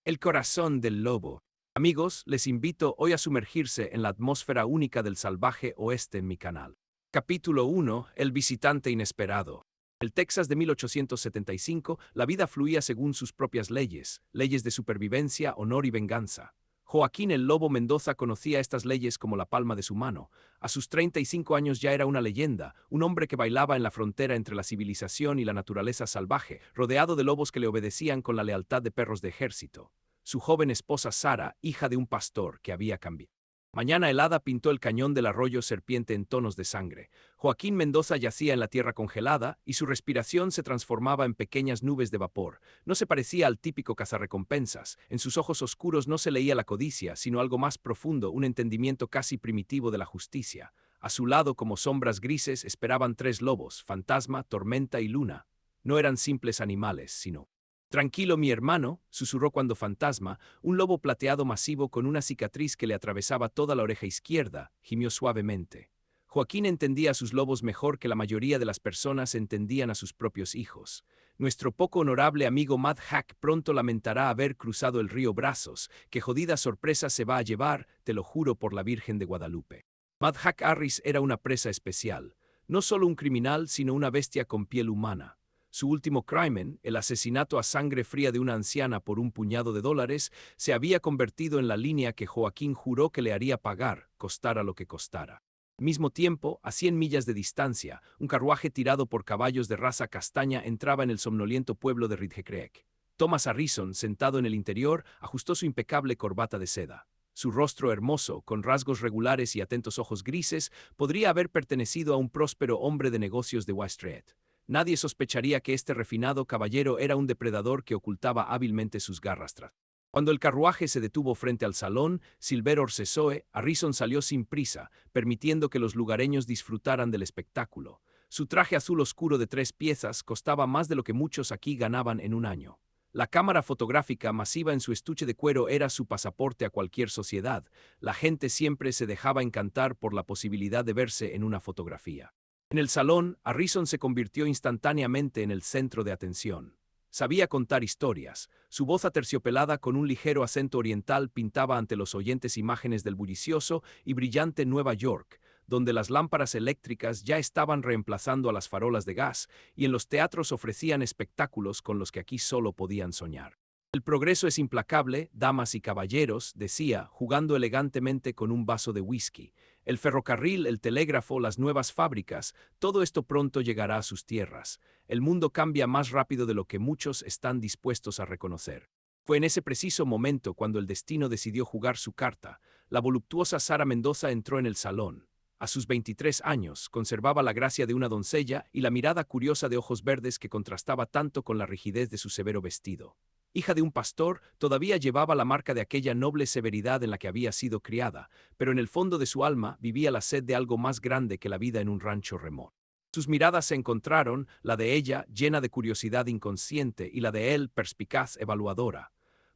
El corazón del lobo. Amigos, les invito hoy a sumergirse en la atmósfera única del salvaje oeste en mi canal. Capítulo 1. El visitante inesperado. El Texas de 1875, la vida fluía según sus propias leyes, leyes de supervivencia, honor y venganza. Joaquín el Lobo Mendoza conocía estas leyes como la palma de su mano. A sus 35 años ya era una leyenda, un hombre que bailaba en la frontera entre la civilización y la naturaleza salvaje, rodeado de lobos que le obedecían con la lealtad de perros de ejército. Su joven esposa Sara, hija de un pastor que había cambiado. Mañana helada pintó el cañón del arroyo Serpiente en tonos de sangre. Joaquín Mendoza yacía en la tierra congelada y su respiración se transformaba en pequeñas nubes de vapor. No se parecía al típico cazarrecompensas. En sus ojos oscuros no se leía la codicia, sino algo más profundo, un entendimiento casi primitivo de la justicia. A su lado, como sombras grises, esperaban tres lobos, Fantasma, Tormenta y Luna. No eran simples animales, sino... Tranquilo, mi hermano, susurró cuando Fantasma, un lobo plateado masivo con una cicatriz que le atravesaba toda la oreja izquierda, gimió suavemente. Joaquín entendía a sus lobos mejor que la mayoría de las personas entendían a sus propios hijos. Nuestro poco honorable amigo Mad Hack pronto lamentará haber cruzado el río Brazos, que jodida sorpresa se va a llevar, te lo juro por la Virgen de Guadalupe. Mad Hack Harris era una presa especial, no solo un criminal, sino una bestia con piel humana. Su último crimen, el asesinato a sangre fría de una anciana por un puñado de dólares, se había convertido en la línea que Joaquín juró que le haría pagar, costara lo que costara. Al mismo tiempo, a 100 millas de distancia, un carruaje tirado por caballos de raza castaña entraba en el somnoliento pueblo de Ridge Creek. Thomas Harrison, sentado en el interior, ajustó su impecable corbata de seda. Su rostro hermoso, con rasgos regulares y atentos ojos grises, podría haber pertenecido a un próspero hombre de negocios de Wall Street. Nadie sospecharía que este refinado caballero era un depredador que ocultaba hábilmente sus garras tras. Cuando el carruaje se detuvo frente al salón, Silver Orcesoe, Harrison salió sin prisa, permitiendo que los lugareños disfrutaran del espectáculo. Su traje azul oscuro de 3 piezas costaba más de lo que muchos aquí ganaban en un año. La cámara fotográfica masiva en su estuche de cuero era su pasaporte a cualquier sociedad. La gente siempre se dejaba encantar por la posibilidad de verse en una fotografía. En el salón, Harrison se convirtió instantáneamente en el centro de atención. Sabía contar historias. Su voz aterciopelada con un ligero acento oriental pintaba ante los oyentes imágenes del bullicioso y brillante Nueva York, donde las lámparas eléctricas ya estaban reemplazando a las farolas de gas y en los teatros ofrecían espectáculos con los que aquí solo podían soñar. El progreso es implacable, damas y caballeros, decía, jugando elegantemente con un vaso de whisky. El ferrocarril, el telégrafo, las nuevas fábricas, todo esto pronto llegará a sus tierras. El mundo cambia más rápido de lo que muchos están dispuestos a reconocer. Fue en ese preciso momento cuando el destino decidió jugar su carta. La voluptuosa Sara Mendoza entró en el salón. A sus 23 años, conservaba la gracia de una doncella y la mirada curiosa de ojos verdes que contrastaba tanto con la rigidez de su severo vestido. Hija de un pastor, todavía llevaba la marca de aquella noble severidad en la que había sido criada, pero en el fondo de su alma vivía la sed de algo más grande que la vida en un rancho remoto. Sus miradas se encontraron, la de ella llena de curiosidad inconsciente y la de él perspicaz evaluadora.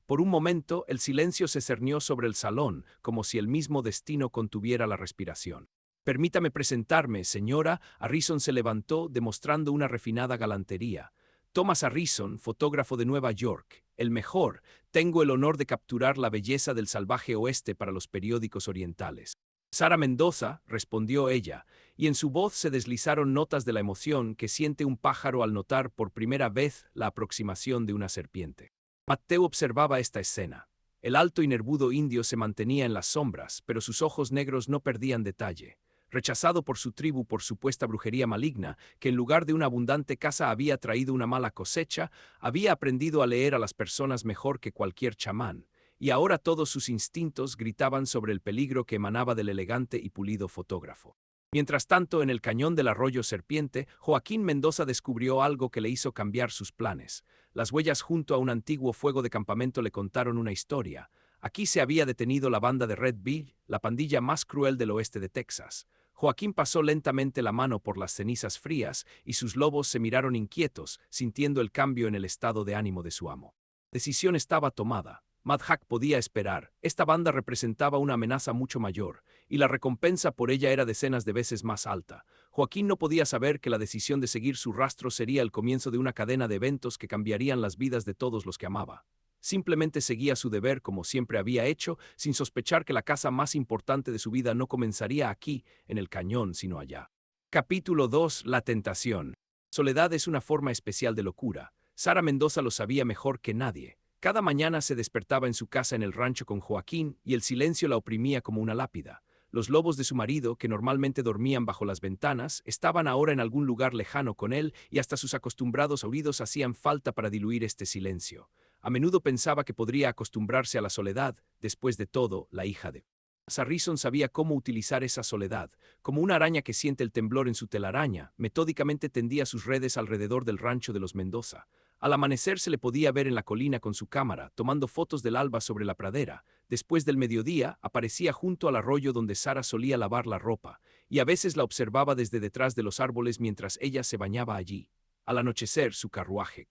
Por un momento el silencio se cernió sobre el salón, como si el mismo destino contuviera la respiración. Permítame presentarme, señora. Harrison se levantó, demostrando una refinada galantería. Thomas Harrison, fotógrafo de Nueva York, el mejor. Tengo el honor de capturar la belleza del salvaje oeste para los periódicos orientales. Sara Mendoza, respondió ella, y en su voz se deslizaron notas de la emoción que siente un pájaro al notar por primera vez la aproximación de una serpiente. Mateo observaba esta escena. El alto y nervudo indio se mantenía en las sombras, pero sus ojos negros no perdían detalle. Rechazado por su tribu por supuesta brujería maligna, que en lugar de una abundante caza había traído una mala cosecha, había aprendido a leer a las personas mejor que cualquier chamán, y ahora todos sus instintos gritaban sobre el peligro que emanaba del elegante y pulido fotógrafo. Mientras tanto, en el cañón del arroyo Serpiente, Joaquín Mendoza descubrió algo que le hizo cambiar sus planes. Las huellas junto a un antiguo fuego de campamento le contaron una historia. Aquí se había detenido la banda de Red Bill, la pandilla más cruel del oeste de Texas. Joaquín pasó lentamente la mano por las cenizas frías y sus lobos se miraron inquietos, sintiendo el cambio en el estado de ánimo de su amo. La decisión estaba tomada. Mad Hack podía esperar. Esta banda representaba una amenaza mucho mayor, y la recompensa por ella era decenas de veces más alta. Joaquín no podía saber que la decisión de seguir su rastro sería el comienzo de una cadena de eventos que cambiarían las vidas de todos los que amaba. Simplemente seguía su deber como siempre había hecho, sin sospechar que la casa más importante de su vida no comenzaría aquí, en el cañón, sino allá. Capítulo 2. La tentación. Soledad es una forma especial de locura. Sara Mendoza lo sabía mejor que nadie. Cada mañana se despertaba en su casa en el rancho con Joaquín y el silencio la oprimía como una lápida. Los lobos de su marido, que normalmente dormían bajo las ventanas, estaban ahora en algún lugar lejano con él y hasta sus acostumbrados oídos hacían falta para diluir este silencio. A menudo pensaba que podría acostumbrarse a la soledad, después de todo, la hija de Harrison sabía cómo utilizar esa soledad. Como una araña que siente el temblor en su telaraña, metódicamente tendía sus redes alrededor del rancho de los Mendoza. Al amanecer se le podía ver en la colina con su cámara, tomando fotos del alba sobre la pradera. Después del mediodía, aparecía junto al arroyo donde Sara solía lavar la ropa, y a veces la observaba desde detrás de los árboles mientras ella se bañaba allí. Al anochecer, su carruaje.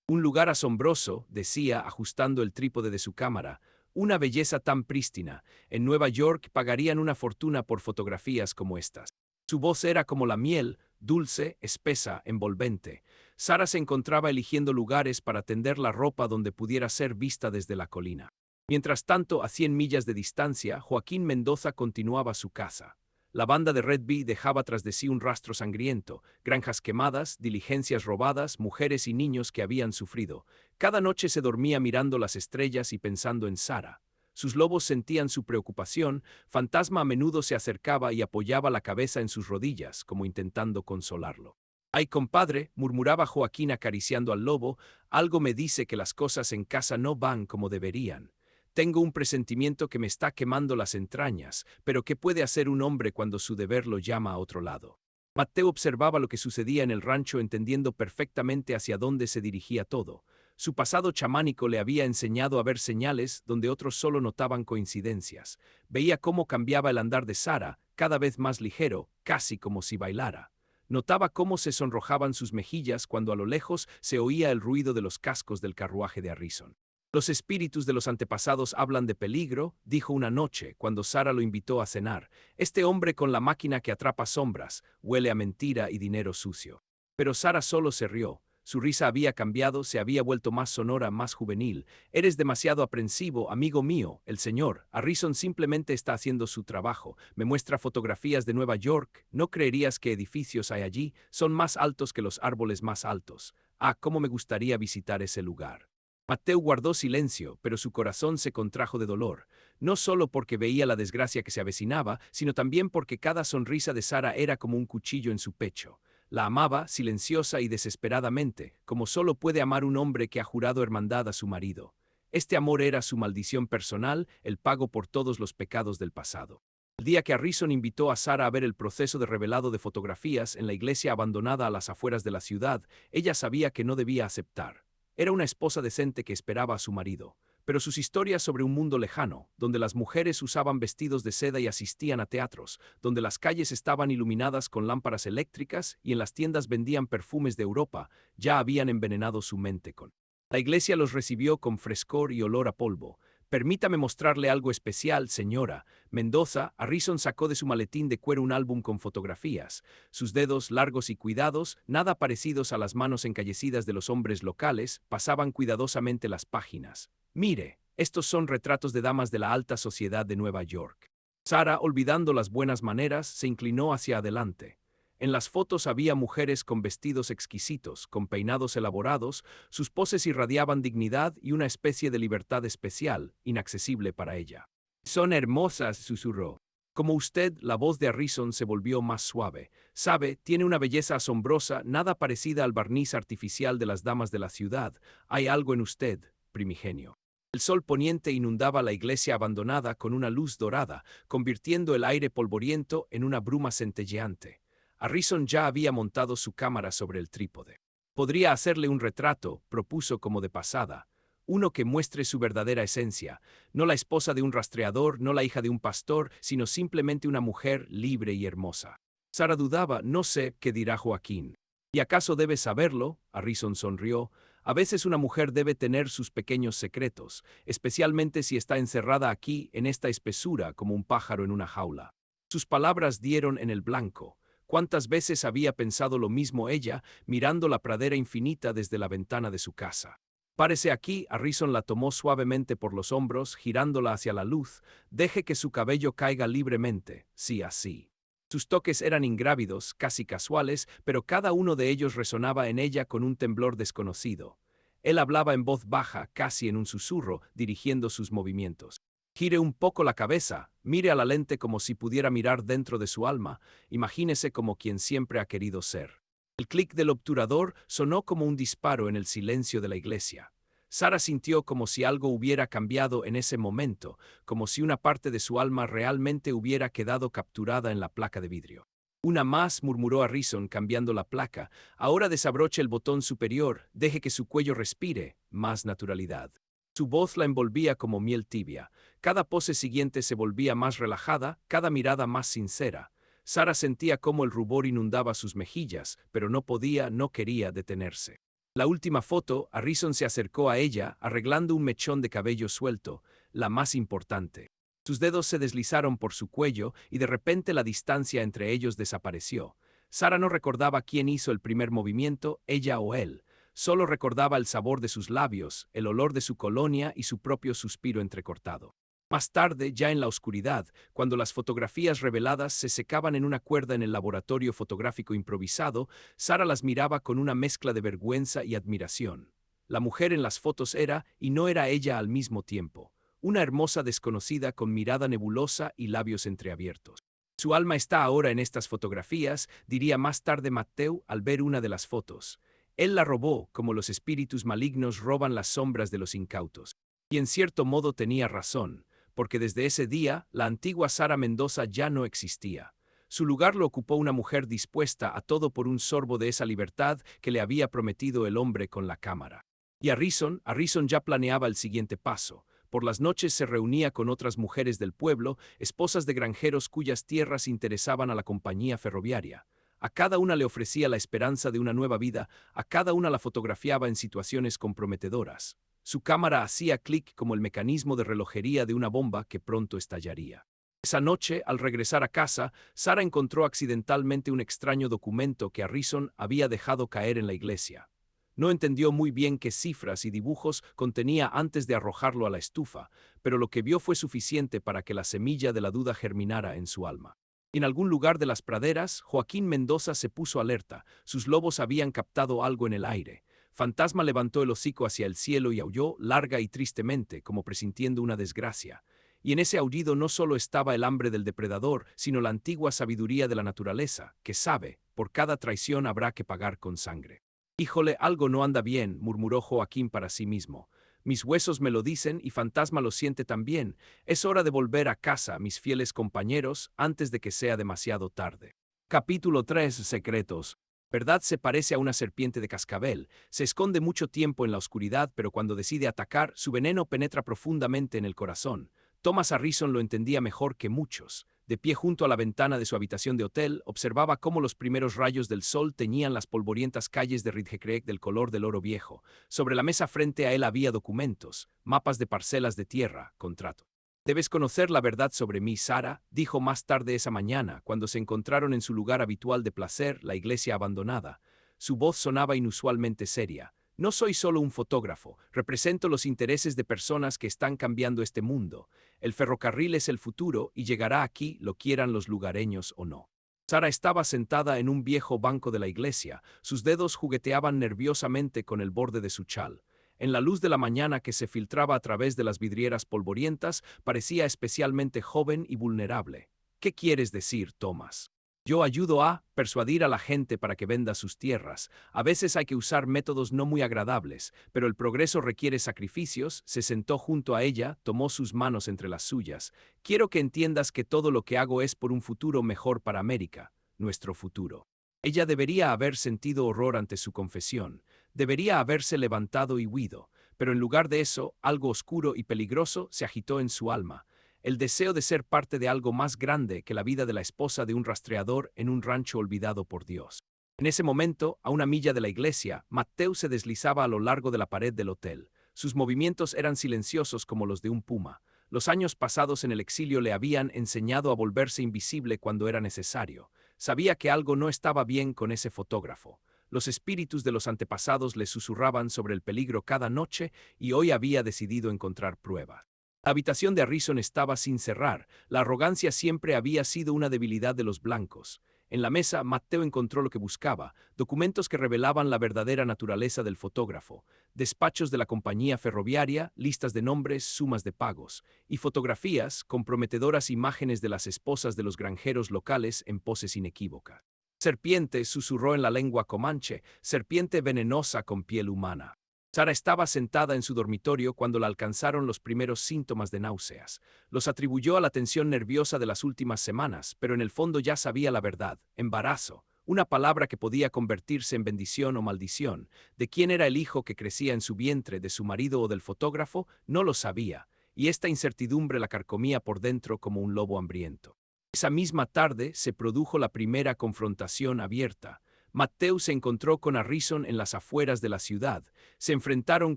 Un lugar asombroso, decía, ajustando el trípode de su cámara. Una belleza tan prístina. En Nueva York pagarían una fortuna por fotografías como estas. Su voz era como la miel, dulce, espesa, envolvente. Sara se encontraba eligiendo lugares para tender la ropa donde pudiera ser vista desde la colina. Mientras tanto, a 100 millas de distancia, Joaquín Mendoza continuaba su caza. La banda de Red Bee dejaba tras de sí un rastro sangriento, granjas quemadas, diligencias robadas, mujeres y niños que habían sufrido. Cada noche se dormía mirando las estrellas y pensando en Sara. Sus lobos sentían su preocupación, Fantasma a menudo se acercaba y apoyaba la cabeza en sus rodillas, como intentando consolarlo. «Ay, compadre», murmuraba Joaquín acariciando al lobo, «algo me dice que las cosas en casa no van como deberían. Tengo un presentimiento que me está quemando las entrañas, pero ¿qué puede hacer un hombre cuando su deber lo llama a otro lado?» Mateo observaba lo que sucedía en el rancho entendiendo perfectamente hacia dónde se dirigía todo. Su pasado chamánico le había enseñado a ver señales donde otros solo notaban coincidencias. Veía cómo cambiaba el andar de Sara, cada vez más ligero, casi como si bailara. Notaba cómo se sonrojaban sus mejillas cuando a lo lejos se oía el ruido de los cascos del carruaje de Harrison. «Los espíritus de los antepasados hablan de peligro», dijo una noche, cuando Sara lo invitó a cenar. «Este hombre con la máquina que atrapa sombras, huele a mentira y dinero sucio». Pero Sara solo se rió. Su risa había cambiado, se había vuelto más sonora, más juvenil. «Eres demasiado aprensivo, amigo mío. El señor Harrison simplemente está haciendo su trabajo. Me muestra fotografías de Nueva York. No creerías qué edificios hay allí. Son más altos que los árboles más altos. Ah, cómo me gustaría visitar ese lugar». Mateo guardó silencio, pero su corazón se contrajo de dolor, no solo porque veía la desgracia que se avecinaba, sino también porque cada sonrisa de Sara era como un cuchillo en su pecho. La amaba, silenciosa y desesperadamente, como solo puede amar un hombre que ha jurado hermandad a su marido. Este amor era su maldición personal, el pago por todos los pecados del pasado. El día que Harrison invitó a Sara a ver el proceso de revelado de fotografías en la iglesia abandonada a las afueras de la ciudad, ella sabía que no debía aceptar. Era una esposa decente que esperaba a su marido, pero sus historias sobre un mundo lejano, donde las mujeres usaban vestidos de seda y asistían a teatros, donde las calles estaban iluminadas con lámparas eléctricas y en las tiendas vendían perfumes de Europa, ya habían envenenado su mente con. La iglesia los recibió con frescor y olor a polvo. «Permítame mostrarle algo especial, señora Mendoza». Harrison sacó de su maletín de cuero un álbum con fotografías. Sus dedos, largos y cuidados, nada parecidos a las manos encallecidas de los hombres locales, pasaban cuidadosamente las páginas. «Mire, estos son retratos de damas de la alta sociedad de Nueva York». Sara, olvidando las buenas maneras, se inclinó hacia adelante. En las fotos había mujeres con vestidos exquisitos, con peinados elaborados, sus poses irradiaban dignidad y una especie de libertad especial, inaccesible para ella. «Son hermosas», susurró. Como usted, la voz de Harrison se volvió más suave. «Sabe, tiene una belleza asombrosa, nada parecida al barniz artificial de las damas de la ciudad. Hay algo en usted, primigenio». El sol poniente inundaba la iglesia abandonada con una luz dorada, convirtiendo el aire polvoriento en una bruma centelleante. Harrison ya había montado su cámara sobre el trípode. «Podría hacerle un retrato», propuso como de pasada, «uno que muestre su verdadera esencia, no la esposa de un rastreador, no la hija de un pastor, sino simplemente una mujer libre y hermosa». Sara dudaba, «No sé qué dirá Joaquín». «¿Y acaso debe saberlo?», Harrison sonrió. «A veces una mujer debe tener sus pequeños secretos, especialmente si está encerrada aquí, en esta espesura, como un pájaro en una jaula». Sus palabras dieron en el blanco. ¿Cuántas veces había pensado lo mismo ella, mirando la pradera infinita desde la ventana de su casa? Párese aquí, Harrison la tomó suavemente por los hombros, girándola hacia la luz. Deje que su cabello caiga libremente, sí, así. Sus toques eran ingrávidos, casi casuales, pero cada uno de ellos resonaba en ella con un temblor desconocido. Él hablaba en voz baja, casi en un susurro, dirigiendo sus movimientos. Gire un poco la cabeza, mire a la lente como si pudiera mirar dentro de su alma, imagínese como quien siempre ha querido ser. El clic del obturador sonó como un disparo en el silencio de la iglesia. Sara sintió como si algo hubiera cambiado en ese momento, como si una parte de su alma realmente hubiera quedado capturada en la placa de vidrio. Una más, murmuró Harrison cambiando la placa. Ahora desabroche el botón superior, deje que su cuello respire, más naturalidad. Su voz la envolvía como miel tibia. Cada pose siguiente se volvía más relajada, cada mirada más sincera. Sara sentía cómo el rubor inundaba sus mejillas, pero no podía, no quería detenerse. La última foto, Harrison se acercó a ella, arreglando un mechón de cabello suelto, la más importante. Sus dedos se deslizaron por su cuello y de repente la distancia entre ellos desapareció. Sara no recordaba quién hizo el primer movimiento, ella o él. Solo recordaba el sabor de sus labios, el olor de su colonia y su propio suspiro entrecortado. Más tarde, ya en la oscuridad, cuando las fotografías reveladas se secaban en una cuerda en el laboratorio fotográfico improvisado, Sara las miraba con una mezcla de vergüenza y admiración. La mujer en las fotos era, y no era ella al mismo tiempo, una hermosa desconocida con mirada nebulosa y labios entreabiertos. Su alma está ahora en estas fotografías, diría más tarde Matteo al ver una de las fotos. Él la robó, como los espíritus malignos roban las sombras de los incautos. Y en cierto modo tenía razón, porque desde ese día la antigua Sara Mendoza ya no existía. Su lugar lo ocupó una mujer dispuesta a todo por un sorbo de esa libertad que le había prometido el hombre con la cámara. Y Harrison ya planeaba el siguiente paso. Por las noches se reunía con otras mujeres del pueblo, esposas de granjeros cuyas tierras interesaban a la compañía ferroviaria. A cada una le ofrecía la esperanza de una nueva vida, a cada una la fotografiaba en situaciones comprometedoras. Su cámara hacía clic como el mecanismo de relojería de una bomba que pronto estallaría. Esa noche, al regresar a casa, Sara encontró accidentalmente un extraño documento que Harrison había dejado caer en la iglesia. No entendió muy bien qué cifras y dibujos contenía antes de arrojarlo a la estufa, pero lo que vio fue suficiente para que la semilla de la duda germinara en su alma. En algún lugar de las praderas, Joaquín Mendoza se puso alerta. Sus lobos habían captado algo en el aire. Fantasma levantó el hocico hacia el cielo y aulló larga y tristemente, como presintiendo una desgracia. Y en ese aullido no solo estaba el hambre del depredador, sino la antigua sabiduría de la naturaleza, que sabe, por cada traición habrá que pagar con sangre. Híjole, algo no anda bien, murmuró Joaquín para sí mismo. Mis huesos me lo dicen y Fantasma lo siente también. Es hora de volver a casa, mis fieles compañeros, antes de que sea demasiado tarde. Capítulo 3. Secretos. Verdad se parece a una serpiente de cascabel. Se esconde mucho tiempo en la oscuridad, pero cuando decide atacar, su veneno penetra profundamente en el corazón. Thomas Harrison lo entendía mejor que muchos. De pie junto a la ventana de su habitación de hotel, observaba cómo los primeros rayos del sol teñían las polvorientas calles de Ridgecrest del color del oro viejo. Sobre la mesa frente a él había documentos, mapas de parcelas de tierra, contrato. Debes conocer la verdad sobre mí, Sara, dijo más tarde esa mañana, cuando se encontraron en su lugar habitual de placer, la iglesia abandonada. Su voz sonaba inusualmente seria. No soy solo un fotógrafo, represento los intereses de personas que están cambiando este mundo. El ferrocarril es el futuro y llegará aquí, lo quieran los lugareños o no. Sara estaba sentada en un viejo banco de la iglesia, sus dedos jugueteaban nerviosamente con el borde de su chal. En la luz de la mañana que se filtraba a través de las vidrieras polvorientas, parecía especialmente joven y vulnerable. ¿Qué quieres decir, Thomas? Yo ayudo a persuadir a la gente para que venda sus tierras. A veces hay que usar métodos no muy agradables, pero el progreso requiere sacrificios. Se sentó junto a ella, tomó sus manos entre las suyas. Quiero que entiendas que todo lo que hago es por un futuro mejor para América, nuestro futuro. Ella debería haber sentido horror ante su confesión. Debería haberse levantado y huido, pero en lugar de eso, algo oscuro y peligroso se agitó en su alma. El deseo de ser parte de algo más grande que la vida de la esposa de un rastreador en un rancho olvidado por Dios. En ese momento, a una milla de la iglesia, Matteo se deslizaba a lo largo de la pared del hotel. Sus movimientos eran silenciosos como los de un puma. Los años pasados en el exilio le habían enseñado a volverse invisible cuando era necesario. Sabía que algo no estaba bien con ese fotógrafo. Los espíritus de los antepasados le susurraban sobre el peligro cada noche y hoy había decidido encontrar pruebas. La habitación de Harrison estaba sin cerrar. La arrogancia siempre había sido una debilidad de los blancos. En la mesa, Matteo encontró lo que buscaba, documentos que revelaban la verdadera naturaleza del fotógrafo, despachos de la compañía ferroviaria, listas de nombres, sumas de pagos, y fotografías, comprometedoras imágenes de las esposas de los granjeros locales en poses inequívocas. Serpiente, susurró en la lengua comanche, serpiente venenosa con piel humana. Sara estaba sentada en su dormitorio cuando la alcanzaron los primeros síntomas de náuseas. Los atribuyó a la tensión nerviosa de las últimas semanas, pero en el fondo ya sabía la verdad: embarazo, una palabra que podía convertirse en bendición o maldición. De quién era el hijo que crecía en su vientre, de su marido o del fotógrafo, no lo sabía, y esta incertidumbre la carcomía por dentro como un lobo hambriento. Esa misma tarde se produjo la primera confrontación abierta. Matteo se encontró con Harrison en las afueras de la ciudad. Se enfrentaron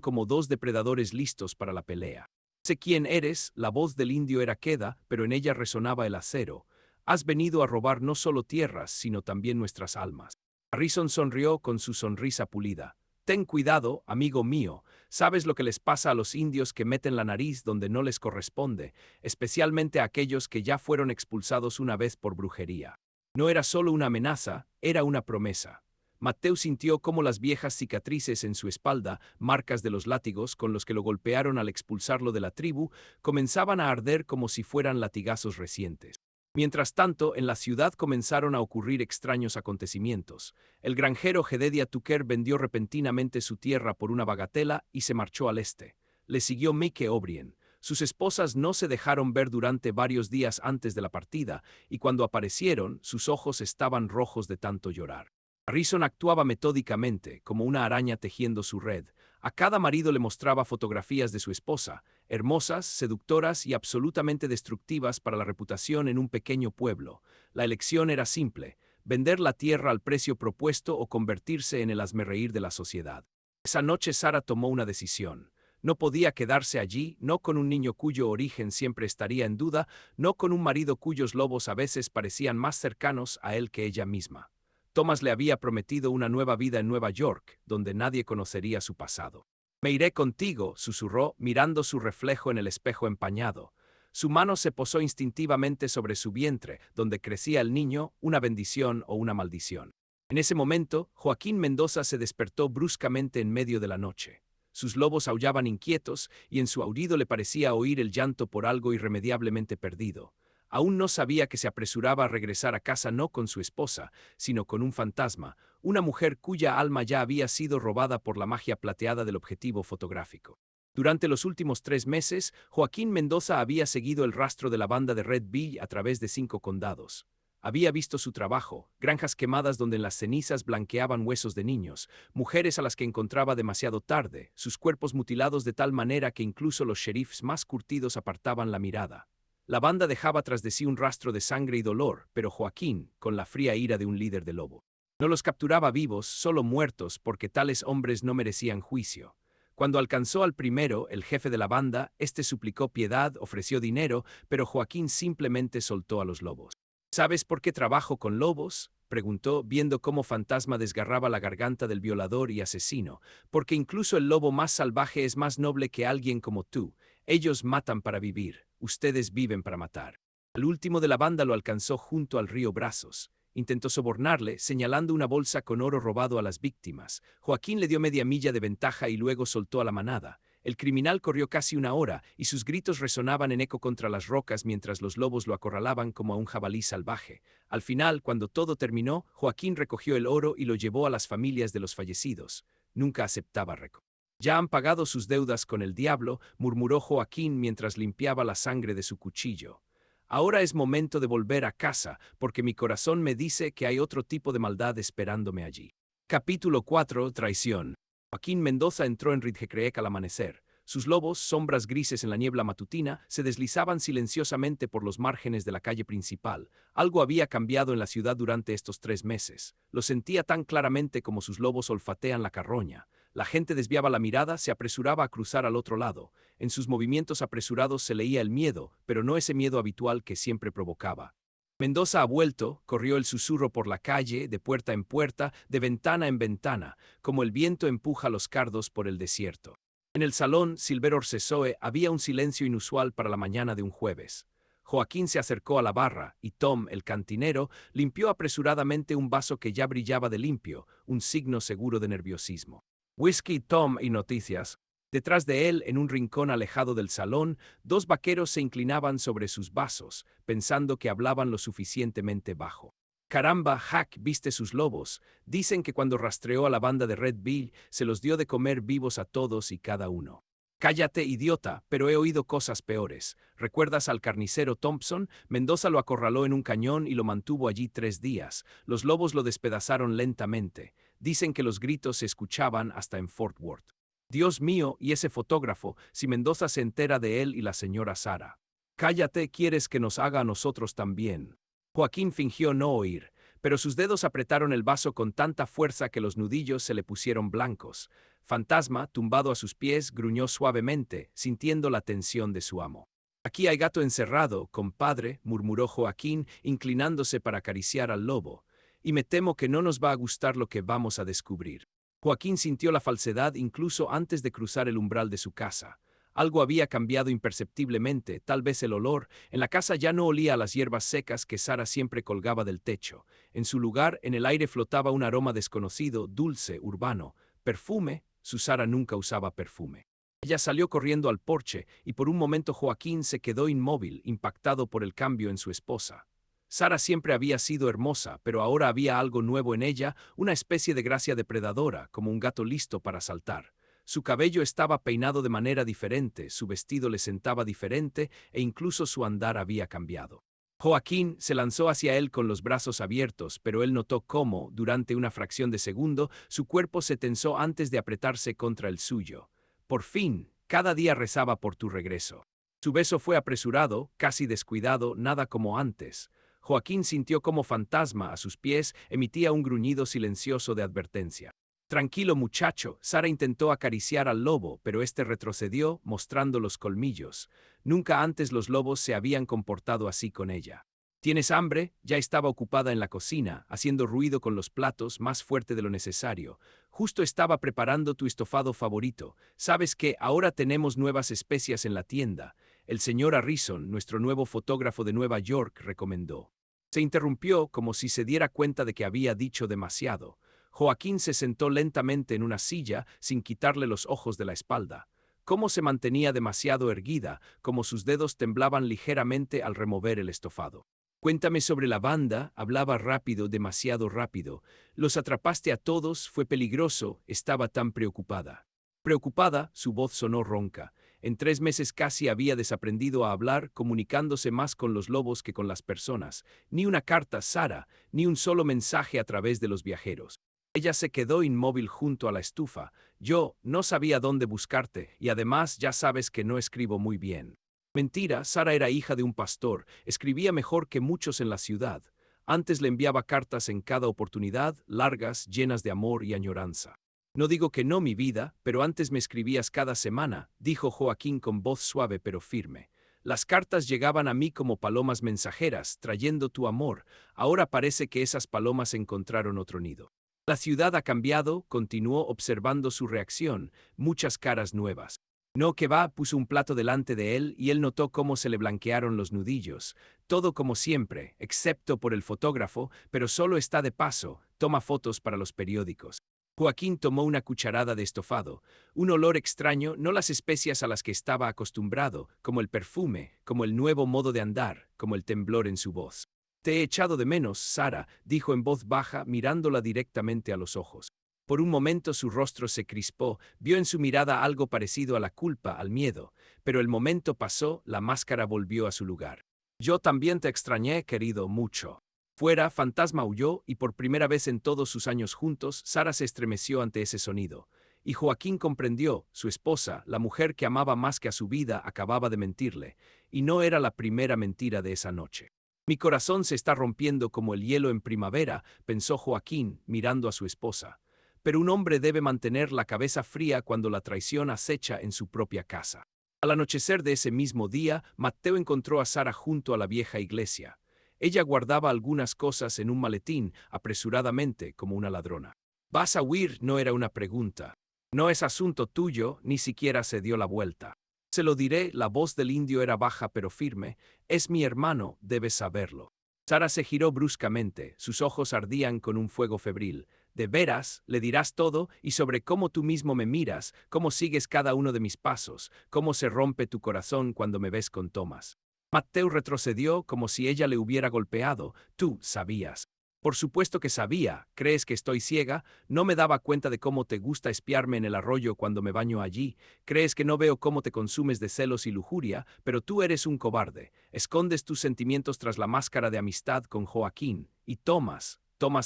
como dos depredadores listos para la pelea. Sé quién eres, la voz del indio era queda, pero en ella resonaba el acero. Has venido a robar no solo tierras, sino también nuestras almas. Harrison sonrió con su sonrisa pulida. Ten cuidado, amigo mío. Sabes lo que les pasa a los indios que meten la nariz donde no les corresponde, especialmente a aquellos que ya fueron expulsados una vez por brujería. No era solo una amenaza, era una promesa. Matteo sintió cómo las viejas cicatrices en su espalda, marcas de los látigos con los que lo golpearon al expulsarlo de la tribu, comenzaban a arder como si fueran latigazos recientes. Mientras tanto, en la ciudad comenzaron a ocurrir extraños acontecimientos. El granjero Jedediah Tucker vendió repentinamente su tierra por una bagatela y se marchó al este. Le siguió Mike O'Brien. Sus esposas no se dejaron ver durante varios días antes de la partida, y cuando aparecieron, sus ojos estaban rojos de tanto llorar. Harrison actuaba metódicamente, como una araña tejiendo su red. A cada marido le mostraba fotografías de su esposa, hermosas, seductoras y absolutamente destructivas para la reputación en un pequeño pueblo. La elección era simple: vender la tierra al precio propuesto o convertirse en el hazmerreír de la sociedad. Esa noche Sara tomó una decisión. No podía quedarse allí, no con un niño cuyo origen siempre estaría en duda, no con un marido cuyos lobos a veces parecían más cercanos a él que ella misma. Thomas le había prometido una nueva vida en Nueva York, donde nadie conocería su pasado. Me iré contigo, susurró, mirando su reflejo en el espejo empañado. Su mano se posó instintivamente sobre su vientre, donde crecía el niño, una bendición o una maldición. En ese momento, Joaquín Mendoza se despertó bruscamente en medio de la noche. Sus lobos aullaban inquietos, y en su aullido le parecía oír el llanto por algo irremediablemente perdido. Aún no sabía que se apresuraba a regresar a casa no con su esposa, sino con un fantasma, una mujer cuya alma ya había sido robada por la magia plateada del objetivo fotográfico. Durante los últimos 3 meses, Joaquín Mendoza había seguido el rastro de la banda de Red Bill a través de 5 condados. Había visto su trabajo, granjas quemadas donde en las cenizas blanqueaban huesos de niños, mujeres a las que encontraba demasiado tarde, sus cuerpos mutilados de tal manera que incluso los sheriffs más curtidos apartaban la mirada. La banda dejaba tras de sí un rastro de sangre y dolor, pero Joaquín, con la fría ira de un líder de lobo, no los capturaba vivos, solo muertos, porque tales hombres no merecían juicio. Cuando alcanzó al primero, el jefe de la banda, este suplicó piedad, ofreció dinero, pero Joaquín simplemente soltó a los lobos. ¿Sabes por qué trabajo con lobos?, preguntó, viendo cómo Fantasma desgarraba la garganta del violador y asesino. Porque incluso el lobo más salvaje es más noble que alguien como tú. Ellos matan para vivir, ustedes viven para matar. El último de la banda lo alcanzó junto al río Brazos. Intentó sobornarle, señalando una bolsa con oro robado a las víctimas. Joaquín le dio media milla de ventaja y luego soltó a la manada. El criminal corrió casi 1 hora, y sus gritos resonaban en eco contra las rocas mientras los lobos lo acorralaban como a un jabalí salvaje. Al final, cuando todo terminó, Joaquín recogió el oro y lo llevó a las familias de los fallecidos. Nunca aceptaba récord. Ya han pagado sus deudas con el diablo, murmuró Joaquín mientras limpiaba la sangre de su cuchillo. Ahora es momento de volver a casa, porque mi corazón me dice que hay otro tipo de maldad esperándome allí. Capítulo 4. Traición. Joaquín Mendoza entró en Ridgecrest al amanecer. Sus lobos, sombras grises en la niebla matutina, se deslizaban silenciosamente por los márgenes de la calle principal. Algo había cambiado en la ciudad durante estos 3 meses. Lo sentía tan claramente como sus lobos olfatean la carroña. La gente desviaba la mirada, se apresuraba a cruzar al otro lado. En sus movimientos apresurados se leía el miedo, pero no ese miedo habitual que siempre provocaba. Mendoza ha vuelto, corrió el susurro por la calle, de puerta en puerta, de ventana en ventana, como el viento empuja los cardos por el desierto. En el salón Silver Orcesoe había un silencio inusual para la mañana de un jueves. Joaquín se acercó a la barra y Tom, el cantinero, limpió apresuradamente un vaso que ya brillaba de limpio, un signo seguro de nerviosismo. Whisky, Tom y noticias. Detrás de él, en un rincón alejado del salón, dos vaqueros se inclinaban sobre sus vasos, pensando que hablaban lo suficientemente bajo. Caramba, Hack viste sus lobos. Dicen que cuando rastreó a la banda de Red Bill, se los dio de comer vivos a todos y cada uno. Cállate, idiota, pero he oído cosas peores. ¿Recuerdas al carnicero Thompson? Mendoza lo acorraló en un cañón y lo mantuvo allí 3 días. Los lobos lo despedazaron lentamente. Dicen que los gritos se escuchaban hasta en Fort Worth. Dios mío, y ese fotógrafo, si Mendoza se entera de él y la señora Sara. Cállate, ¿quieres que nos haga a nosotros también? Joaquín fingió no oír, pero sus dedos apretaron el vaso con tanta fuerza que los nudillos se le pusieron blancos. Fantasma, tumbado a sus pies, gruñó suavemente, sintiendo la tensión de su amo. Aquí hay gato encerrado, compadre, murmuró Joaquín, inclinándose para acariciar al lobo. Y me temo que no nos va a gustar lo que vamos a descubrir. Joaquín sintió la falsedad incluso antes de cruzar el umbral de su casa. Algo había cambiado imperceptiblemente, tal vez el olor. En la casa ya no olía a las hierbas secas que Sara siempre colgaba del techo. En su lugar, en el aire flotaba un aroma desconocido, dulce, urbano. Perfume. Su Sara nunca usaba perfume. Ella salió corriendo al porche, y por un momento Joaquín se quedó inmóvil, impactado por el cambio en su esposa. Sara siempre había sido hermosa, pero ahora había algo nuevo en ella, una especie de gracia depredadora, como un gato listo para saltar. Su cabello estaba peinado de manera diferente, su vestido le sentaba diferente e incluso su andar había cambiado. Joaquín se lanzó hacia él con los brazos abiertos, pero él notó cómo, durante una fracción de segundo, su cuerpo se tensó antes de apretarse contra el suyo. Por fin, cada día rezaba por tu regreso. Su beso fue apresurado, casi descuidado, nada como antes. Joaquín sintió como Fantasma a sus pies emitía un gruñido silencioso de advertencia. Tranquilo, muchacho. Sara intentó acariciar al lobo, pero este retrocedió, mostrando los colmillos. Nunca antes los lobos se habían comportado así con ella. ¿Tienes hambre? Ya estaba ocupada en la cocina, haciendo ruido con los platos más fuerte de lo necesario. Justo estaba preparando tu estofado favorito. Sabes que ahora tenemos nuevas especias en la tienda. El señor Harrison, nuestro nuevo fotógrafo de Nueva York, recomendó. Se interrumpió como si se diera cuenta de que había dicho demasiado. Joaquín se sentó lentamente en una silla sin quitarle los ojos de la espalda. Cómo se mantenía demasiado erguida, como sus dedos temblaban ligeramente al remover el estofado. Cuéntame sobre la banda, hablaba rápido, demasiado rápido. Los atrapaste a todos, fue peligroso, estaba tan preocupada. Preocupada, su voz sonó ronca. En 3 meses casi había desaprendido a hablar, comunicándose más con los lobos que con las personas. Ni una carta, Sara, ni un solo mensaje a través de los viajeros. Ella se quedó inmóvil junto a la estufa. Yo no sabía dónde buscarte, y además ya sabes que no escribo muy bien. Mentira, Sara era hija de un pastor, escribía mejor que muchos en la ciudad. Antes le enviaba cartas en cada oportunidad, largas, llenas de amor y añoranza. No digo que no, mi vida, pero antes me escribías cada semana, dijo Joaquín con voz suave pero firme. Las cartas llegaban a mí como palomas mensajeras, trayendo tu amor. Ahora parece que esas palomas encontraron otro nido. La ciudad ha cambiado, continuó observando su reacción, muchas caras nuevas. No, que va, puso un plato delante de él y él notó cómo se le blanquearon los nudillos. Todo como siempre, excepto por el fotógrafo, pero solo está de paso, toma fotos para los periódicos. Joaquín tomó una cucharada de estofado. Un olor extraño, no las especias a las que estaba acostumbrado, como el perfume, como el nuevo modo de andar, como el temblor en su voz. Te he echado de menos, Sara, dijo en voz baja, mirándola directamente a los ojos. Por un momento su rostro se crispó, vio en su mirada algo parecido a la culpa, al miedo, pero el momento pasó, la máscara volvió a su lugar. Yo también te extrañé, querido, mucho. Fuera, Fantasma huyó, y por primera vez en todos sus años juntos, Sara se estremeció ante ese sonido. Y Joaquín comprendió, su esposa, la mujer que amaba más que a su vida, acababa de mentirle, y no era la primera mentira de esa noche. Mi corazón se está rompiendo como el hielo en primavera, pensó Joaquín, mirando a su esposa. Pero un hombre debe mantener la cabeza fría cuando la traición acecha en su propia casa. Al anochecer de ese mismo día, Mateo encontró a Sara junto a la vieja iglesia. Ella guardaba algunas cosas en un maletín apresuradamente como una ladrona. ¿Vas a huir? No era una pregunta. No es asunto tuyo, ni siquiera se dio la vuelta. Se lo diré, la voz del indio era baja pero firme. Es mi hermano, debes saberlo. Sara se giró bruscamente, sus ojos ardían con un fuego febril. ¿De veras? ¿Le dirás todo? Y sobre cómo tú mismo me miras, cómo sigues cada uno de mis pasos, cómo se rompe tu corazón cuando me ves con Thomas. Mateo retrocedió como si ella le hubiera golpeado. Tú sabías. Por supuesto que sabía. ¿Crees que estoy ciega? No me daba cuenta de cómo te gusta espiarme en el arroyo cuando me baño allí. ¿Crees que no veo cómo te consumes de celos y lujuria? Pero tú eres un cobarde. Escondes tus sentimientos tras la máscara de amistad con Joaquín. Y Thomas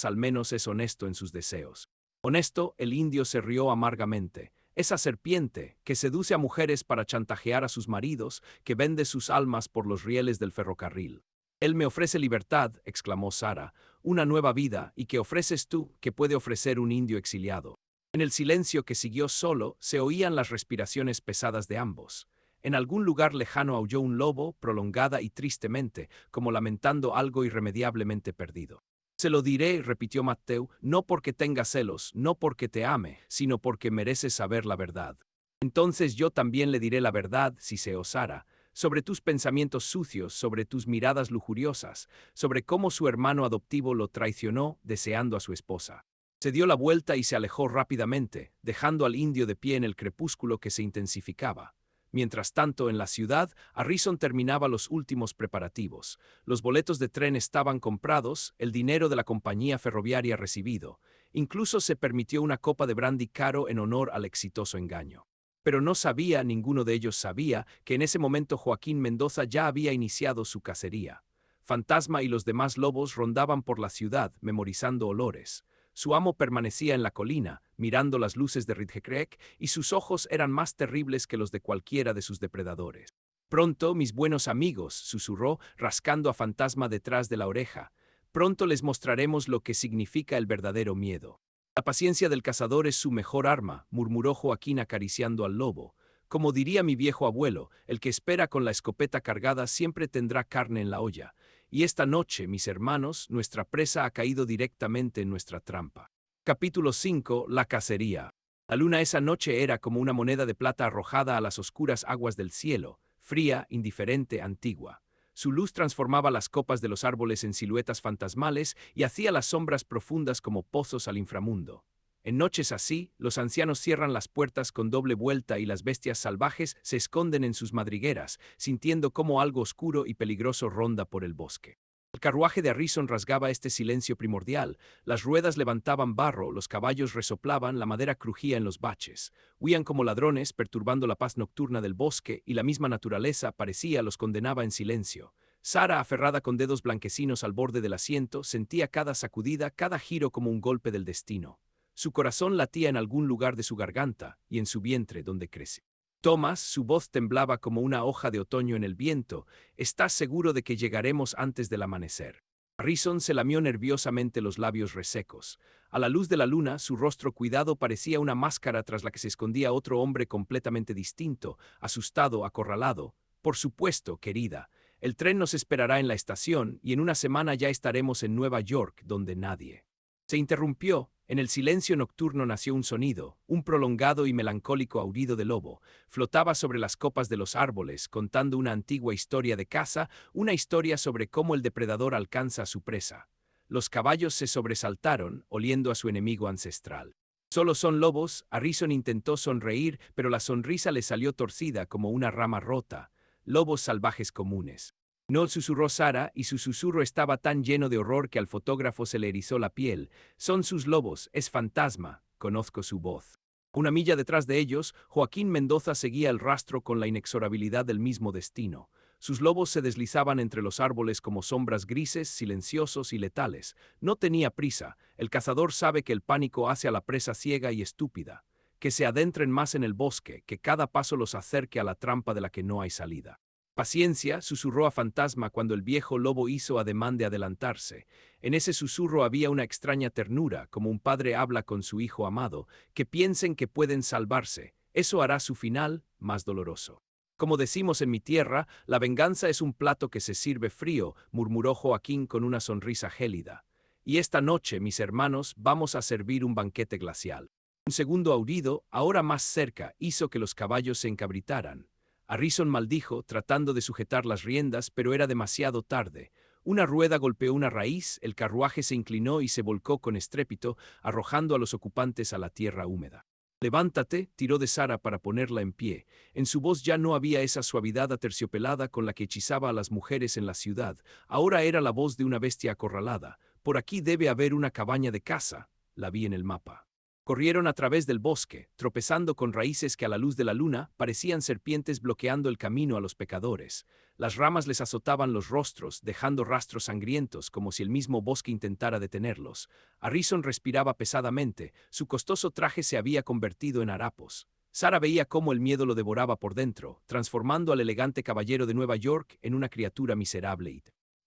al menos es honesto en sus deseos. Honesto, el indio se rió amargamente. Esa serpiente, que seduce a mujeres para chantajear a sus maridos, que vende sus almas por los rieles del ferrocarril. Él me ofrece libertad, exclamó Sara, una nueva vida, y que ofreces tú, que puede ofrecer un indio exiliado. En el silencio que siguió solo, se oían las respiraciones pesadas de ambos. En algún lugar lejano aulló un lobo, prolongada y tristemente, como lamentando algo irremediablemente perdido. Se lo diré, repitió Mateo, no porque tenga celos, no porque te ame, sino porque mereces saber la verdad. Entonces yo también le diré la verdad, si se osara, sobre tus pensamientos sucios, sobre tus miradas lujuriosas, sobre cómo su hermano adoptivo lo traicionó deseando a su esposa. Se dio la vuelta y se alejó rápidamente, dejando al indio de pie en el crepúsculo que se intensificaba. Mientras tanto, en la ciudad, Harrison terminaba los últimos preparativos. Los boletos de tren estaban comprados, el dinero de la compañía ferroviaria recibido. Incluso se permitió una copa de brandy caro en honor al exitoso engaño. Pero ninguno de ellos sabía, que en ese momento Joaquín Mendoza ya había iniciado su cacería. Fantasma y los demás lobos rondaban por la ciudad, memorizando olores. Su amo permanecía en la colina, mirando las luces de Ridgecrest, y sus ojos eran más terribles que los de cualquiera de sus depredadores. Pronto, mis buenos amigos, susurró, rascando a Fantasma detrás de la oreja. Pronto les mostraremos lo que significa el verdadero miedo. La paciencia del cazador es su mejor arma, murmuró Joaquín acariciando al lobo. Como diría mi viejo abuelo, el que espera con la escopeta cargada siempre tendrá carne en la olla. Y esta noche, mis hermanos, nuestra presa ha caído directamente en nuestra trampa. Capítulo 5. La cacería. La luna esa noche era como una moneda de plata arrojada a las oscuras aguas del cielo, fría, indiferente, antigua. Su luz transformaba las copas de los árboles en siluetas fantasmales y hacía las sombras profundas como pozos al inframundo. En noches así, los ancianos cierran las puertas con doble vuelta y las bestias salvajes se esconden en sus madrigueras, sintiendo cómo algo oscuro y peligroso ronda por el bosque. El carruaje de Harrison rasgaba este silencio primordial, las ruedas levantaban barro, los caballos resoplaban, la madera crujía en los baches. Huían como ladrones, perturbando la paz nocturna del bosque, y la misma naturaleza, parecía, los condenaba en silencio. Sara, aferrada con dedos blanquecinos al borde del asiento, sentía cada sacudida, cada giro como un golpe del destino. Su corazón latía en algún lugar de su garganta y en su vientre donde crece. Thomas, su voz temblaba como una hoja de otoño en el viento. ¿Estás seguro de que llegaremos antes del amanecer? Harrison se lamió nerviosamente los labios resecos. A la luz de la luna, su rostro cuidado parecía una máscara tras la que se escondía otro hombre completamente distinto, asustado, acorralado. Por supuesto, querida. El tren nos esperará en la estación y en una semana ya estaremos en Nueva York, donde nadie. Se interrumpió. En el silencio nocturno nació un sonido, un prolongado y melancólico aullido de lobo. Flotaba sobre las copas de los árboles, contando una antigua historia de caza, una historia sobre cómo el depredador alcanza a su presa. Los caballos se sobresaltaron, oliendo a su enemigo ancestral. Solo son lobos. Harrison intentó sonreír, pero la sonrisa le salió torcida como una rama rota. Lobos salvajes comunes. No, susurró Sara, y su susurro estaba tan lleno de horror que al fotógrafo se le erizó la piel. Son sus lobos, es Fantasma, conozco su voz. Una milla detrás de ellos, Joaquín Mendoza seguía el rastro con la inexorabilidad del mismo destino. Sus lobos se deslizaban entre los árboles como sombras grises, silenciosos y letales. No tenía prisa. El cazador sabe que el pánico hace a la presa ciega y estúpida. Que se adentren más en el bosque, que cada paso los acerque a la trampa de la que no hay salida. Paciencia, susurró a Fantasma cuando el viejo lobo hizo ademán de adelantarse. En ese susurro había una extraña ternura, como un padre habla con su hijo amado, que piensen que pueden salvarse. Eso hará su final más doloroso. Como decimos en mi tierra, la venganza es un plato que se sirve frío, murmuró Joaquín con una sonrisa gélida. Y esta noche, mis hermanos, vamos a servir un banquete glacial. Un segundo aullido, ahora más cerca, hizo que los caballos se encabritaran. Harrison maldijo, tratando de sujetar las riendas, pero era demasiado tarde. Una rueda golpeó una raíz, el carruaje se inclinó y se volcó con estrépito, arrojando a los ocupantes a la tierra húmeda. Levántate, tiró de Sara para ponerla en pie. En su voz ya no había esa suavidad aterciopelada con la que hechizaba a las mujeres en la ciudad. Ahora era la voz de una bestia acorralada. Por aquí debe haber una cabaña de caza. La vi en el mapa. Corrieron a través del bosque, tropezando con raíces que a la luz de la luna parecían serpientes bloqueando el camino a los pecadores. Las ramas les azotaban los rostros, dejando rastros sangrientos como si el mismo bosque intentara detenerlos. Harrison respiraba pesadamente, su costoso traje se había convertido en harapos. Sara veía cómo el miedo lo devoraba por dentro, transformando al elegante caballero de Nueva York en una criatura miserable.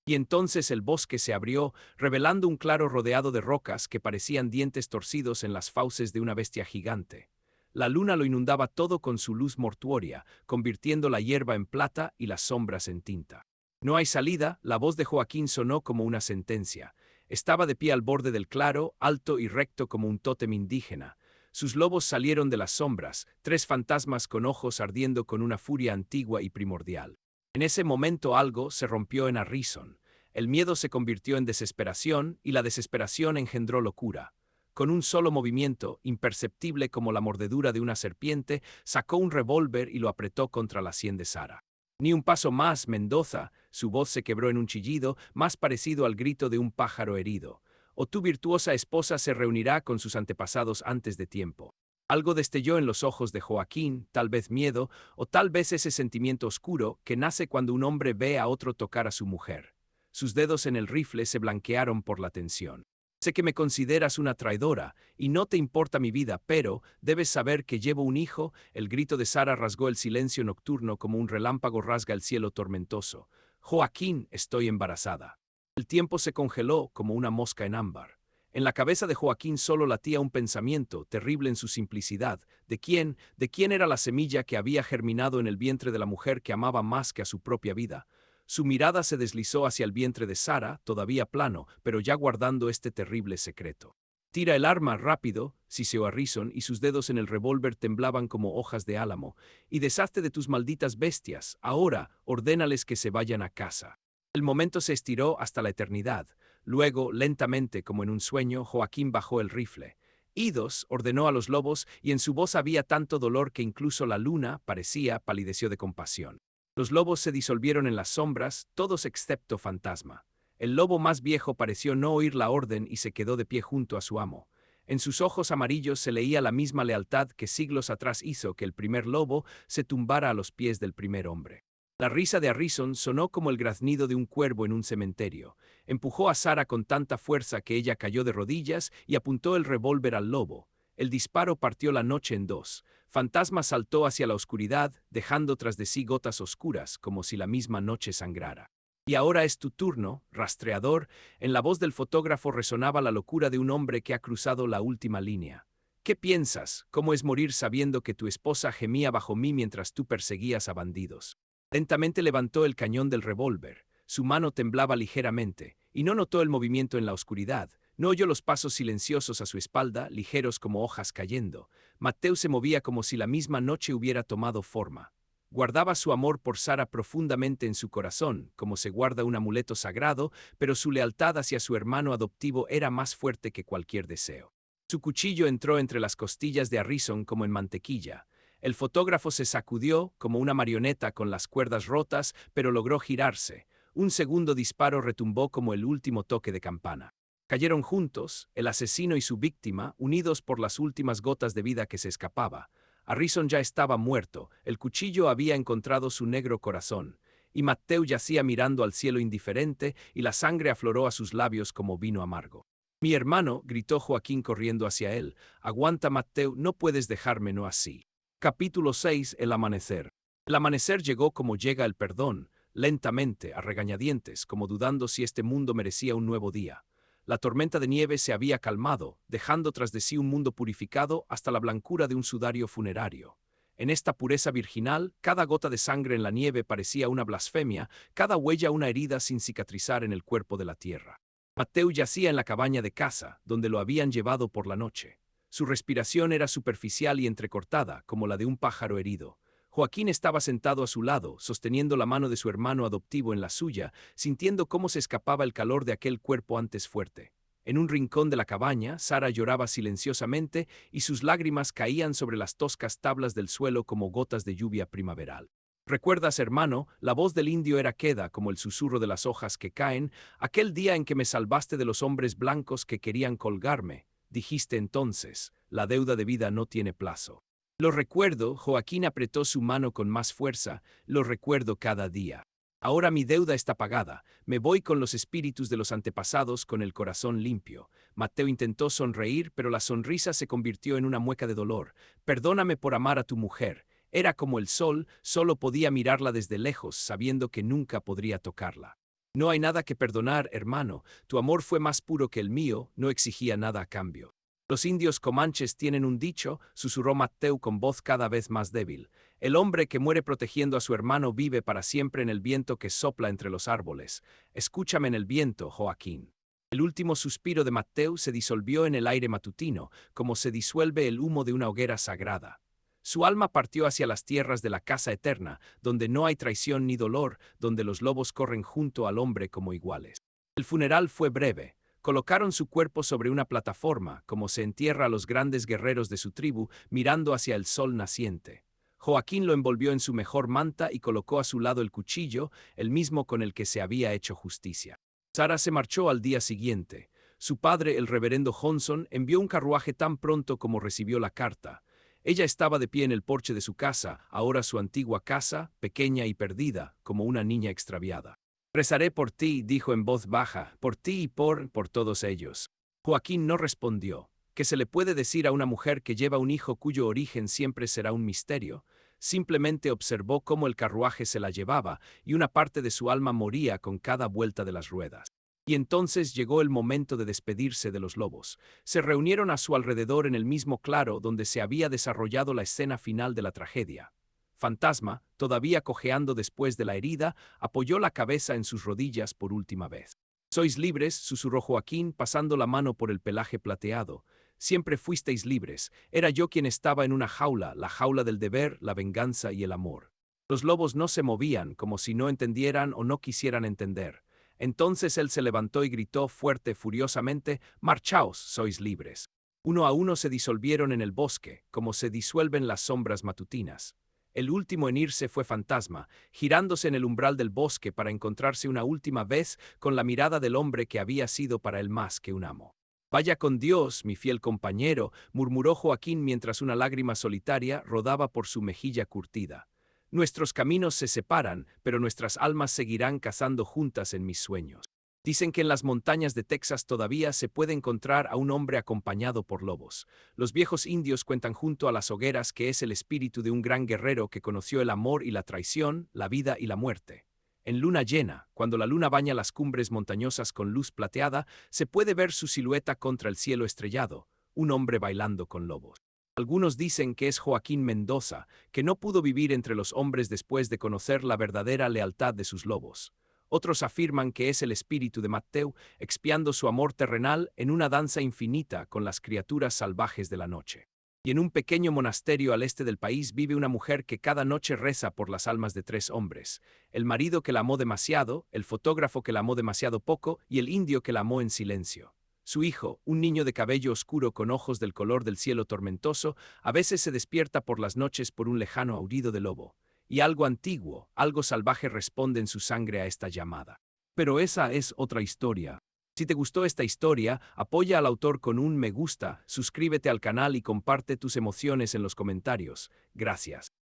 Y entonces el bosque se abrió, revelando un claro rodeado de rocas que parecían dientes torcidos en las fauces de una bestia gigante. La luna lo inundaba todo con su luz mortuoria, convirtiendo la hierba en plata y las sombras en tinta. No hay salida, la voz de Joaquín sonó como una sentencia. Estaba de pie al borde del claro, alto y recto como un tótem indígena. Sus lobos salieron de las sombras, tres fantasmas con ojos ardiendo con una furia antigua y primordial. En ese momento algo se rompió en Harrison. El miedo se convirtió en desesperación y la desesperación engendró locura. Con un solo movimiento, imperceptible como la mordedura de una serpiente, sacó un revólver y lo apretó contra la sien de Sara. Ni un paso más, Mendoza. Su voz se quebró en un chillido, más parecido al grito de un pájaro herido. O tu virtuosa esposa se reunirá con sus antepasados antes de tiempo. Algo destelló en los ojos de Joaquín, tal vez miedo, o tal vez ese sentimiento oscuro que nace cuando un hombre ve a otro tocar a su mujer. Sus dedos en el rifle se blanquearon por la tensión. Sé que me consideras una traidora, y no te importa mi vida, pero debes saber que llevo un hijo. El grito de Sara rasgó el silencio nocturno como un relámpago rasga el cielo tormentoso. Joaquín, estoy embarazada. El tiempo se congeló como una mosca en ámbar. En la cabeza de Joaquín solo latía un pensamiento, terrible en su simplicidad. ¿De quién era la semilla que había germinado en el vientre de la mujer que amaba más que a su propia vida? Su mirada se deslizó hacia el vientre de Sara, todavía plano, pero ya guardando este terrible secreto. Tira el arma, rápido, siseó Harrison, y sus dedos en el revólver temblaban como hojas de álamo. Y deshazte de tus malditas bestias. Ahora, ordénales que se vayan a casa. El momento se estiró hasta la eternidad. Luego, lentamente, como en un sueño, Joaquín bajó el rifle. Idos, ordenó a los lobos, y en su voz había tanto dolor que incluso la luna, parecía, palideció de compasión. Los lobos se disolvieron en las sombras, todos excepto Fantasma. El lobo más viejo pareció no oír la orden y se quedó de pie junto a su amo. En sus ojos amarillos se leía la misma lealtad que siglos atrás hizo que el primer lobo se tumbara a los pies del primer hombre. La risa de Harrison sonó como el graznido de un cuervo en un cementerio. Empujó a Sara con tanta fuerza que ella cayó de rodillas y apuntó el revólver al lobo. El disparo partió la noche en dos. Fantasma saltó hacia la oscuridad, dejando tras de sí gotas oscuras, como si la misma noche sangrara. Y ahora es tu turno, rastreador. En la voz del fotógrafo resonaba la locura de un hombre que ha cruzado la última línea. ¿Qué piensas? ¿Cómo es morir sabiendo que tu esposa gemía bajo mí mientras tú perseguías a bandidos? Lentamente levantó el cañón del revólver. Su mano temblaba ligeramente, y no notó el movimiento en la oscuridad. No oyó los pasos silenciosos a su espalda, ligeros como hojas cayendo. Mateo se movía como si la misma noche hubiera tomado forma. Guardaba su amor por Sara profundamente en su corazón, como se guarda un amuleto sagrado, pero su lealtad hacia su hermano adoptivo era más fuerte que cualquier deseo. Su cuchillo entró entre las costillas de Harrison como en mantequilla. El fotógrafo se sacudió como una marioneta con las cuerdas rotas, pero logró girarse. Un segundo disparo retumbó como el último toque de campana. Cayeron juntos, el asesino y su víctima, unidos por las últimas gotas de vida que se escapaba. Harrison ya estaba muerto, el cuchillo había encontrado su negro corazón, y Mateo yacía mirando al cielo indiferente, y la sangre afloró a sus labios como vino amargo. «Mi hermano», gritó Joaquín corriendo hacia él. «Aguanta, Mateo, no puedes dejarme no así». Capítulo 6. El amanecer. El amanecer llegó como llega el perdón, lentamente, a regañadientes, como dudando si este mundo merecía un nuevo día. La tormenta de nieve se había calmado, dejando tras de sí un mundo purificado hasta la blancura de un sudario funerario. En esta pureza virginal, cada gota de sangre en la nieve parecía una blasfemia, cada huella una herida sin cicatrizar en el cuerpo de la tierra. Mateo yacía en la cabaña de casa, donde lo habían llevado por la noche. Su respiración era superficial y entrecortada, como la de un pájaro herido. Joaquín estaba sentado a su lado, sosteniendo la mano de su hermano adoptivo en la suya, sintiendo cómo se escapaba el calor de aquel cuerpo antes fuerte. En un rincón de la cabaña, Sara lloraba silenciosamente y sus lágrimas caían sobre las toscas tablas del suelo como gotas de lluvia primaveral. ¿Recuerdas, hermano? La voz del indio era queda como el susurro de las hojas que caen, aquel día en que me salvaste de los hombres blancos que querían colgarme. Dijiste entonces, la deuda de vida no tiene plazo. Lo recuerdo, Joaquín apretó su mano con más fuerza, lo recuerdo cada día. Ahora mi deuda está pagada, me voy con los espíritus de los antepasados con el corazón limpio. Mateo intentó sonreír, pero la sonrisa se convirtió en una mueca de dolor. Perdóname por amar a tu mujer. Era como el sol, solo podía mirarla desde lejos, sabiendo que nunca podría tocarla. No hay nada que perdonar, hermano, tu amor fue más puro que el mío, no exigía nada a cambio. Los indios comanches tienen un dicho, susurró Mateo con voz cada vez más débil. El hombre que muere protegiendo a su hermano vive para siempre en el viento que sopla entre los árboles. Escúchame en el viento, Joaquín. El último suspiro de Mateo se disolvió en el aire matutino, como se disuelve el humo de una hoguera sagrada. Su alma partió hacia las tierras de la casa eterna, donde no hay traición ni dolor, donde los lobos corren junto al hombre como iguales. El funeral fue breve. Colocaron su cuerpo sobre una plataforma, como se entierra a los grandes guerreros de su tribu, mirando hacia el sol naciente. Joaquín lo envolvió en su mejor manta y colocó a su lado el cuchillo, el mismo con el que se había hecho justicia. Sara se marchó al día siguiente. Su padre, el reverendo Johnson, envió un carruaje tan pronto como recibió la carta. Ella estaba de pie en el porche de su casa, ahora su antigua casa, pequeña y perdida, como una niña extraviada. Rezaré por ti, dijo en voz baja, por ti y por todos ellos. Joaquín no respondió. ¿Qué se le puede decir a una mujer que lleva un hijo cuyo origen siempre será un misterio? Simplemente observó cómo el carruaje se la llevaba y una parte de su alma moría con cada vuelta de las ruedas. Y entonces llegó el momento de despedirse de los lobos. Se reunieron a su alrededor en el mismo claro donde se había desarrollado la escena final de la tragedia. Fantasma, todavía cojeando después de la herida, apoyó la cabeza en sus rodillas por última vez. «Sois libres», susurró Joaquín, pasando la mano por el pelaje plateado. «Siempre fuisteis libres. Era yo quien estaba en una jaula, la jaula del deber, la venganza y el amor». Los lobos no se movían, como si no entendieran o no quisieran entender. Entonces él se levantó y gritó fuerte, furiosamente, «Marchaos, sois libres». Uno a uno se disolvieron en el bosque, como se disuelven las sombras matutinas. El último en irse fue Fantasma, girándose en el umbral del bosque para encontrarse una última vez con la mirada del hombre que había sido para él más que un amo. «Vaya con Dios, mi fiel compañero», murmuró Joaquín mientras una lágrima solitaria rodaba por su mejilla curtida. «Nuestros caminos se separan, pero nuestras almas seguirán cazando juntas en mis sueños». Dicen que en las montañas de Texas todavía se puede encontrar a un hombre acompañado por lobos. Los viejos indios cuentan junto a las hogueras que es el espíritu de un gran guerrero que conoció el amor y la traición, la vida y la muerte. En luna llena, cuando la luna baña las cumbres montañosas con luz plateada, se puede ver su silueta contra el cielo estrellado, un hombre bailando con lobos. Algunos dicen que es Joaquín Mendoza, que no pudo vivir entre los hombres después de conocer la verdadera lealtad de sus lobos. Otros afirman que es el espíritu de Mateo, expiando su amor terrenal en una danza infinita con las criaturas salvajes de la noche. Y en un pequeño monasterio al este del país vive una mujer que cada noche reza por las almas de 3 hombres: el marido que la amó demasiado, el fotógrafo que la amó demasiado poco y el indio que la amó en silencio. Su hijo, un niño de cabello oscuro con ojos del color del cielo tormentoso, a veces se despierta por las noches por un lejano aullido de lobo. Y algo antiguo, algo salvaje responde en su sangre a esta llamada. Pero esa es otra historia. Si te gustó esta historia, apoya al autor con un me gusta, suscríbete al canal y comparte tus emociones en los comentarios. Gracias.